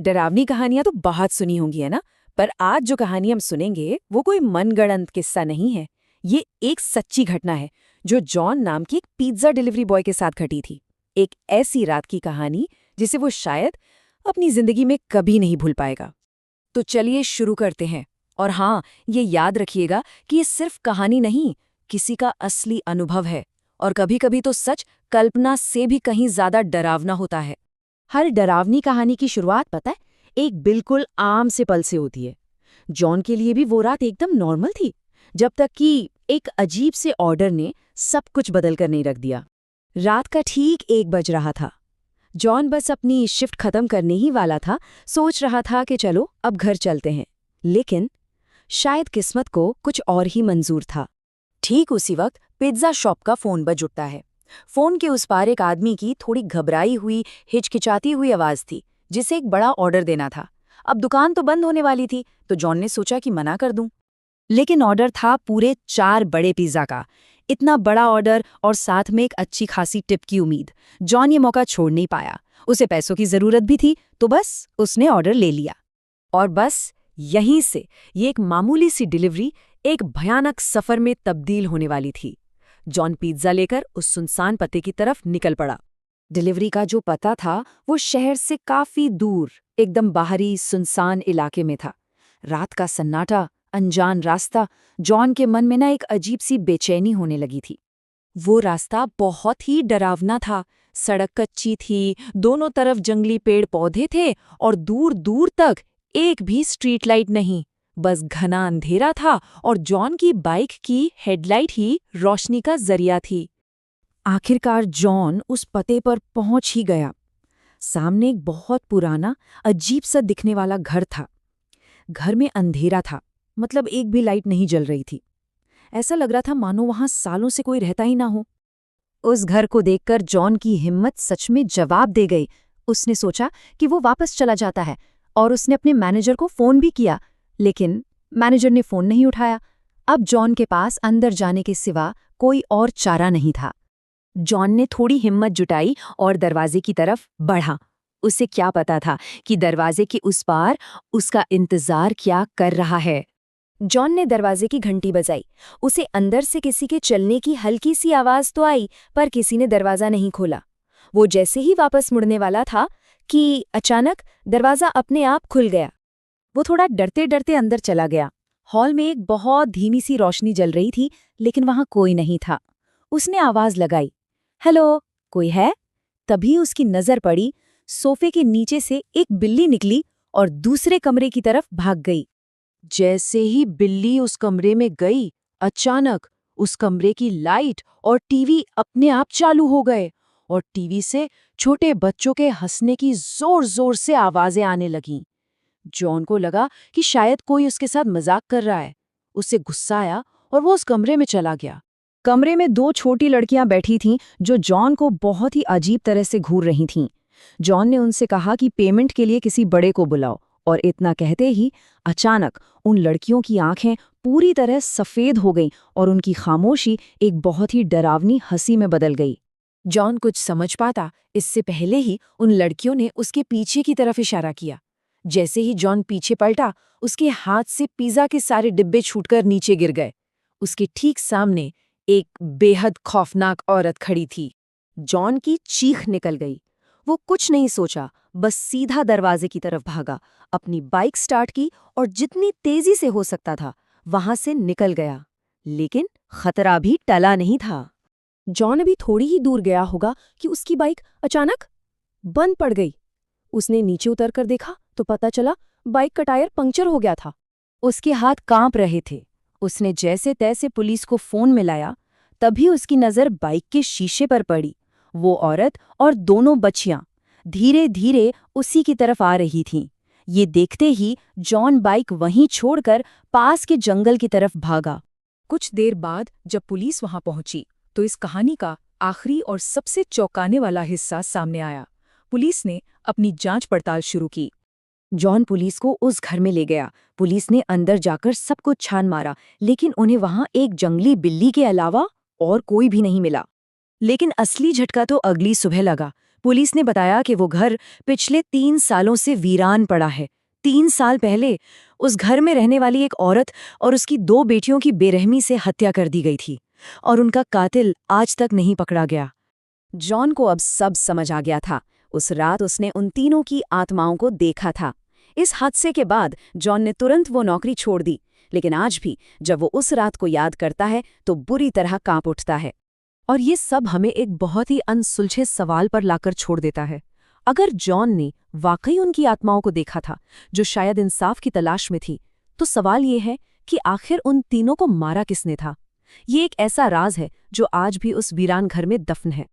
डरावनी कहानियां तो बहुत सुनी होंगी है ना। पर आज जो कहानी हम सुनेंगे वो कोई मनगढ़ंत किस्सा नहीं है। ये एक सच्ची घटना है जो जॉन नाम की एक पिज्जा डिलीवरी बॉय के साथ घटी थी। एक ऐसी रात की कहानी जिसे वो शायद अपनी जिंदगी में कभी नहीं भूल पाएगा। तो चलिए शुरू करते हैं। और हाँ, ये याद रखिएगा कि ये सिर्फ कहानी नहीं, किसी का असली अनुभव है। और कभी-कभी तो सच कल्पना से भी कहीं ज्यादा डरावना होता है। हर डरावनी कहानी की शुरुआत पता है, एक बिल्कुल आम से पल से होती है। जॉन के लिए भी वो रात एकदम नॉर्मल थी, जब तक कि एक अजीब से ऑर्डर ने सब कुछ बदल कर नहीं रख दिया। रात का ठीक 1 बज रहा था। जॉन बस अपनी शिफ्ट खत्म करने ही वाला था, सोच रहा था कि चलो अब घर चलते हैं। लेकिन शायद किस्मत को कुछ और ही मंजूर था। ठीक उसी वक्त पिज्जा शॉप का फोन बज उठता है। फोन के उस पार एक आदमी की थोड़ी घबराई हुई, हिचकिचाती हुई आवाज थी, जिसे एक बड़ा ऑर्डर देना था। अब दुकान तो बंद होने वाली थी, तो जॉन ने सोचा कि मना कर दूं। लेकिन ऑर्डर था पूरे 4 बड़े पिज्जा का। इतना बड़ा ऑर्डर और साथ में एक अच्छी खासी टिप की उम्मीद। जॉन ये मौका छोड़ नहीं पाया। उसे पैसों की जरूरत भी थी, तो बस उसने ऑर्डर ले लिया। और बस यहीं से ये एक मामूली सी डिलीवरी एक भयानक सफर में तब्दील होने वाली थी। जॉन पिज्जा लेकर उस सुनसान पते की तरफ निकल पड़ा। डिलीवरी का जो पता था वो शहर से काफी दूर, एकदम बाहरी सुनसान इलाके में था। रात का सन्नाटा, अनजान रास्ता, जॉन के मन में ना एक अजीब सी बेचैनी होने लगी थी। वो रास्ता बहुत ही डरावना था। सड़क कच्ची थी, दोनों तरफ जंगली पेड़ पौधे थे और दूर दूर तक एक भी स्ट्रीट लाइट नहीं। बस घना अंधेरा था और जॉन की बाइक की हेडलाइट ही रोशनी का जरिया थी। आखिरकार जॉन उस पते पर पहुंच ही गया। सामने एक बहुत पुराना, अजीब सा दिखने वाला घर था। घर में अंधेरा था, मतलब एक भी लाइट नहीं जल रही थी। ऐसा लग रहा था मानो वहां सालों से कोई रहता ही ना हो। उस घर को देखकर जॉन की हिम्मत सच में जवाब दे गई। उसने सोचा कि वो वापस चला जाता है और उसने अपने मैनेजर को फोन भी किया, लेकिन मैनेजर ने फोन नहीं उठाया। अब जॉन के पास अंदर जाने के सिवा कोई और चारा नहीं था। जॉन ने थोड़ी हिम्मत जुटाई और दरवाजे की तरफ बढ़ा। उसे क्या पता था कि दरवाजे के उस पार उसका इंतजार क्या कर रहा है। जॉन ने दरवाजे की घंटी बजाई। उसे अंदर से किसी के चलने की हल्की सी आवाज तो आई, पर किसी ने दरवाजा नहीं खोला। वो जैसे ही वापस मुड़ने वाला था कि अचानक दरवाजा अपने आप खुल गया। वो थोड़ा डरते डरते अंदर चला गया। हॉल में एक बहुत धीमी सी रोशनी जल रही थी, लेकिन वहां कोई नहीं था। उसने आवाज लगाई, हेलो, कोई है? तभी उसकी नजर पड़ी, सोफे के नीचे से एक बिल्ली निकली और दूसरे कमरे की तरफ भाग गई। जैसे ही बिल्ली उस कमरे में गई, अचानक उस कमरे की लाइट और टीवी अपने आप चालू हो गए और टीवी से छोटे बच्चों के हंसने की जोर-जोर से आवाजें आने लगीं। जॉन को लगा कि शायद कोई उसके साथ मजाक कर रहा है। उसे गुस्सा आया और वो उस कमरे में चला गया। कमरे में 2 छोटी लड़कियां बैठी थीं जो जॉन को बहुत ही अजीब तरह से घूर रही थीं। जॉन ने उनसे कहा कि पेमेंट के लिए किसी बड़े को बुलाओ, और इतना कहते ही अचानक उन लड़कियों की आंखें पूरी तरह सफेद हो गईं और उनकी खामोशी एक बहुत ही डरावनी हंसी में बदल गई। जॉन कुछ समझ पाता इससे पहले ही उन लड़कियों ने उसके पीछे की तरफ इशारा किया। जैसे ही जॉन पीछे पलटा, उसके हाथ से पिज्जा के सारे डिब्बे छूटकर नीचे गिर गए। उसके ठीक सामने एक बेहद खौफनाक औरत खड़ी थी। जॉन की चीख निकल गई। वो कुछ नहीं सोचा, बस सीधा दरवाजे की तरफ भागा, अपनी बाइक स्टार्ट की और जितनी तेजी से हो सकता था वहां से निकल गया। लेकिन खतरा भी टला नहीं था। जॉन अभी थोड़ी ही दूर गया होगा कि उसकी बाइक अचानक बंद पड़ गई। उसने नीचे उतरकर देखा तो पता चला बाइक का टायर पंक्चर हो गया था। उसके हाथ कांप रहे थे। उसने जैसे तैसे पुलिस को फोन मिलाया, तभी उसकी नजर बाइक के शीशे पर पड़ी। वो औरत और दोनों बच्चियां धीरे धीरे उसी की तरफ आ रही थीं। ये देखते ही जॉन बाइक वहीं छोड़कर पास के जंगल की तरफ भागा। कुछ देर बाद जब पुलिस वहां पहुंची तो इस कहानी का आखिरी और सबसे चौंकाने वाला हिस्सा सामने आया। पुलिस ने अपनी जांच पड़ताल शुरू की। जॉन पुलिस को उस घर में ले गया। पुलिस ने अंदर जाकर सब कुछ छान मारा, लेकिन उन्हें वहां एक जंगली बिल्ली के अलावा और कोई भी नहीं मिला। लेकिन असली झटका तो अगली सुबह लगा। पुलिस ने बताया कि वो घर पिछले 3 सालों से वीरान पड़ा है। 3 साल पहले उस घर में रहने वाली एक औरत और उसकी 2 बेटियों की बेरहमी से हत्या कर दी गई थी और उनका कातिल आज तक नहीं पकड़ा गया। जॉन को अब सब समझ आ गया था। उस रात उसने उन तीनों की आत्माओं को देखा था। इस हादसे के बाद जॉन ने तुरंत वो नौकरी छोड़ दी, लेकिन आज भी जब वो उस रात को याद करता है तो बुरी तरह कांप उठता है। और ये सब हमें एक बहुत ही अनसुलझे सवाल पर लाकर छोड़ देता है। अगर जॉन ने वाकई उनकी आत्माओं को देखा था, जो शायद इंसाफ की तलाश में थी, तो सवाल ये है कि आखिर उन तीनों को मारा किसने था? ये एक ऐसा राज है जो आज भी उस वीरान घर में दफन है।